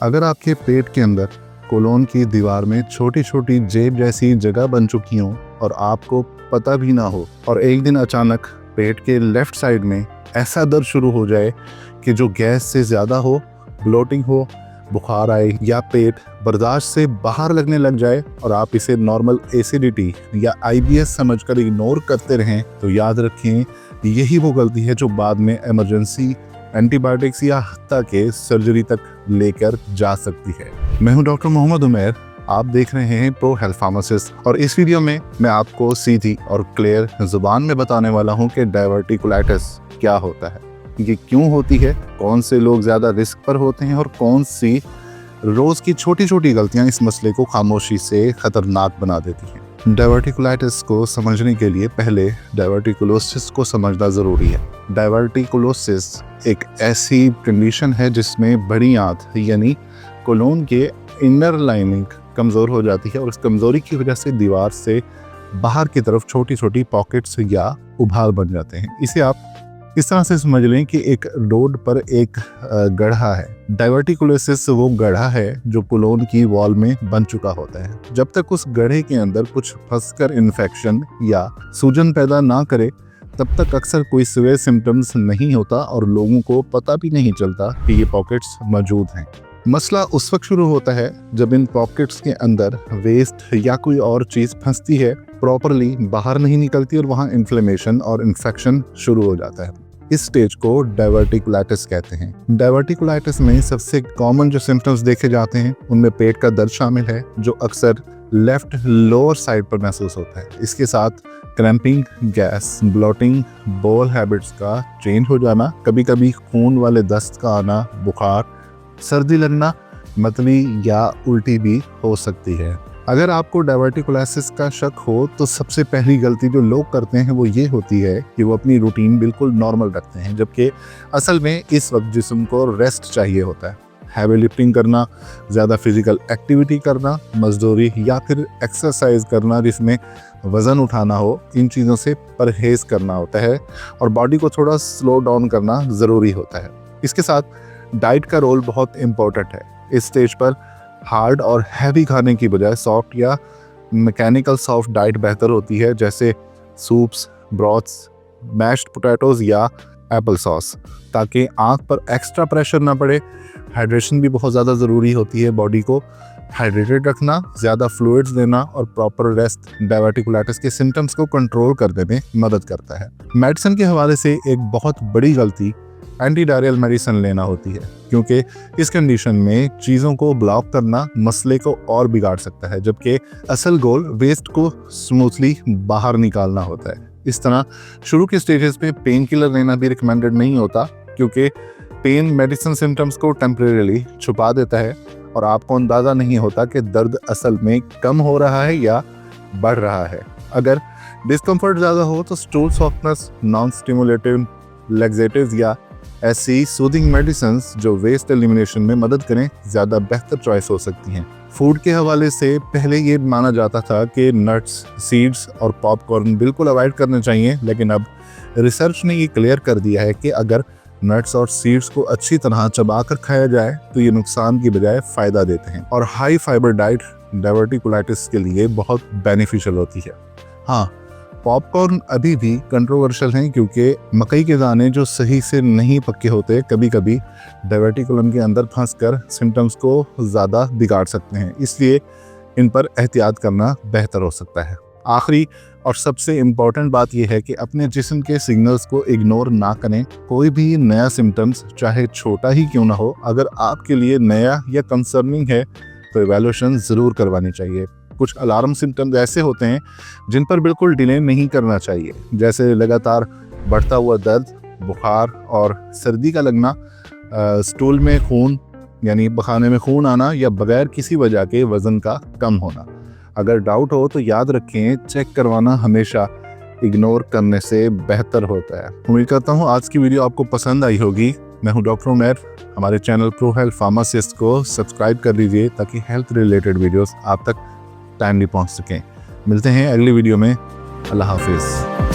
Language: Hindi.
अगर आपके पेट के अंदर कोलोन की दीवार में छोटी छोटी जेब जैसी जगह बन चुकी हो और आपको पता भी ना हो, और एक दिन अचानक पेट के लेफ्ट साइड में ऐसा दर्द शुरू हो जाए कि जो गैस से ज़्यादा हो, ब्लोटिंग हो, बुखार आए या पेट बर्दाश्त से बाहर लगने लग जाए और आप इसे नॉर्मल एसिडिटी या IBS समझकर इग्नोर करते रहें, तो याद रखें यही वो गलती है जो बाद में इमरजेंसी, एंटीबायोटिक्स या हत्ता के सर्जरी तक लेकर जा सकती है। मैं हूं डॉक्टर मोहम्मद उमैर, आप देख रहे हैं प्रो हेल्थ फार्मासिस्ट, और इस वीडियो में मैं आपको सीधी और क्लियर जुबान में बताने वाला हूं कि डायवर्टिकुलाइटिस क्या होता है, ये क्यों होती है, कौन से लोग ज़्यादा रिस्क पर होते हैं और कौन सी रोज़ की छोटी छोटी गलतियां इस मसले को खामोशी से खतरनाक बना देती हैं। डायवर्टिकुलाइटिस को समझने के लिए पहले डायवर्टिकुलोसिस को समझना ज़रूरी है। डायवर्टिकुलोसिस एक ऐसी कंडीशन है जिसमें बड़ी आंत यानी कोलोन के इनर लाइनिंग कमज़ोर हो जाती है और इस कमज़ोरी की वजह से दीवार से बाहर की तरफ छोटी छोटी पॉकेट्स या उभाल बन जाते हैं। इसे आप इस तरह से समझ लें कि एक रोड पर एक गड्ढा है। डायवर्टिकुलोसिस वो गड्ढा है जो कोलोन की वॉल में बन चुका होता है। जब तक उस गड्ढे के अंदर कुछ फंसकर इन्फेक्शन या सूजन पैदा ना करे, तब तक अक्सर कोई सीवियर सिम्टम्स नहीं होता और लोगों को पता भी नहीं चलता कि ये पॉकेट्स मौजूद हैं। मसला उस वक्त शुरू होता है जब इन पॉकेट्स के अंदर वेस्ट या कोई और चीज़ फंसती है, प्रॉपरली बाहर नहीं निकलती और वहाँ इन्फ्लेमेशन और इन्फेक्शन शुरू हो जाता है। इस स्टेज को डायवर्टिकुलाइटिस कहते हैं। डायवर्टिकुलाइटिस में सबसे कॉमन जो सिम्टम्स देखे जाते हैं उनमें पेट का दर्द शामिल है, जो अक्सर लेफ्ट लोअर साइड पर महसूस होता है। इसके साथ क्रैम्पिंग, गैस, ब्लोटिंग, बोल हैबिट्स का चेंज हो जाना, कभी कभी खून वाले दस्त का आना, बुखार, सर्दी लगना, मतली या उल्टी भी हो सकती है। अगर आपको डायवर्टिकुलोसिस का शक हो तो सबसे पहली गलती जो लोग करते हैं वो ये होती है कि वो अपनी रूटीन बिल्कुल नॉर्मल रखते हैं, जबकि असल में इस वक्त जिस्म को रेस्ट चाहिए होता है। हैवी लिफ्टिंग करना, ज़्यादा फिजिकल एक्टिविटी करना, मजदूरी या फिर एक्सरसाइज करना जिसमें वज़न उठाना हो, इन चीज़ों से परहेज़ करना होता है और बॉडी को थोड़ा स्लो डाउन करना ज़रूरी होता है। इसके साथ डाइट का रोल बहुत इम्पोर्टेंट है। इस स्टेज पर हार्ड और हैवी खाने की बजाय सॉफ्ट या मैकेनिकल सॉफ्ट डाइट बेहतर होती है, जैसे सूप्स, ब्रॉथ्स, मैश्ड पोटैटोज़ या एप्पल सॉस, ताकि आँख पर एक्स्ट्रा प्रेशर ना पड़े। हाइड्रेशन भी बहुत ज़्यादा ज़रूरी होती है। बॉडी को हाइड्रेटेड रखना, ज़्यादा फ्लूइड्स देना और प्रॉपर रेस्ट डायवर्टिकुलाइटिस के सिम्टम्स को कंट्रोल करने में मदद करता है। मेडिसिन के हवाले से एक बहुत बड़ी गलती एंटी डायरियल मेडिसिन लेना होती है, क्योंकि इस कंडीशन में चीज़ों को ब्लॉक करना मसले को और बिगाड़ सकता है, जबकि असल गोल वेस्ट को स्मूथली बाहर निकालना होता है। इस तरह शुरू के स्टेजेस पे पेन किलर लेना भी रिकमेंडेड नहीं होता, क्योंकि पेन मेडिसिन सिम्टम्स को टेम्परेरीली छुपा देता है और आपको अंदाज़ा नहीं होता कि दर्द असल में कम हो रहा है या बढ़ रहा है। अगर डिस्कम्फर्ट ज़्यादा हो तो stool softness, non stimulative laxatives या ऐसी सूदिंग मेडिसिन्स जो वेस्ट एलिमिनेशन में मदद करें ज़्यादा बेहतर चॉइस हो सकती हैं। फूड के हवाले से पहले ये माना जाता था कि नट्स, सीड्स और पॉपकॉर्न बिल्कुल अवॉइड करने चाहिए, लेकिन अब रिसर्च ने ये क्लियर कर दिया है कि अगर नट्स और सीड्स को अच्छी तरह चबाकर खाया जाए तो ये नुकसान की बजाय फ़ायदा देते हैं और हाई फाइबर डाइट डायवर्टिकुलाइटिस के लिए बहुत बेनिफिशियल होती है। हाँ, पॉपकॉर्न अभी भी कंट्रोवर्शियल हैं, क्योंकि मकई के दाने जो सही से नहीं पके होते कभी कभी डायवर्टिकुलम के अंदर फंसकर सिम्टम्स को ज़्यादा बिगाड़ सकते हैं, इसलिए इन पर एहतियात करना बेहतर हो सकता है। आखिरी और सबसे इम्पॉर्टेंट बात यह है कि अपने जिस्म के सिग्नल्स को इग्नोर ना करें। कोई भी नया सिम्टम्स चाहे छोटा ही क्यों ना हो, अगर आपके लिए नया या कंसर्निंग है तो इवैल्यूएशन ज़रूर करवानी चाहिए। कुछ अलार्म सिम्टम्स ऐसे होते हैं जिन पर बिल्कुल डिले नहीं करना चाहिए, जैसे लगातार बढ़ता हुआ दर्द, बुखार और सर्दी का लगना, स्टूल में खून यानी पखाने में खून आना या बगैर किसी वजह के वज़न का कम होना। अगर डाउट हो तो याद रखें, चेक करवाना हमेशा इग्नोर करने से बेहतर होता है। उम्मीद करता हूँ आज की वीडियो आपको पसंद आई होगी। मैं हूँ डॉक्टर उमैर। हमारे चैनल प्रो हेल्थ फार्मासिस्ट को सब्सक्राइब कर लीजिए ताकि हेल्थ रिलेटेड वीडियोस आप तक टाइमली पहुँच सकें। मिलते हैं अगली वीडियो में। अल्लाह हाफिज़।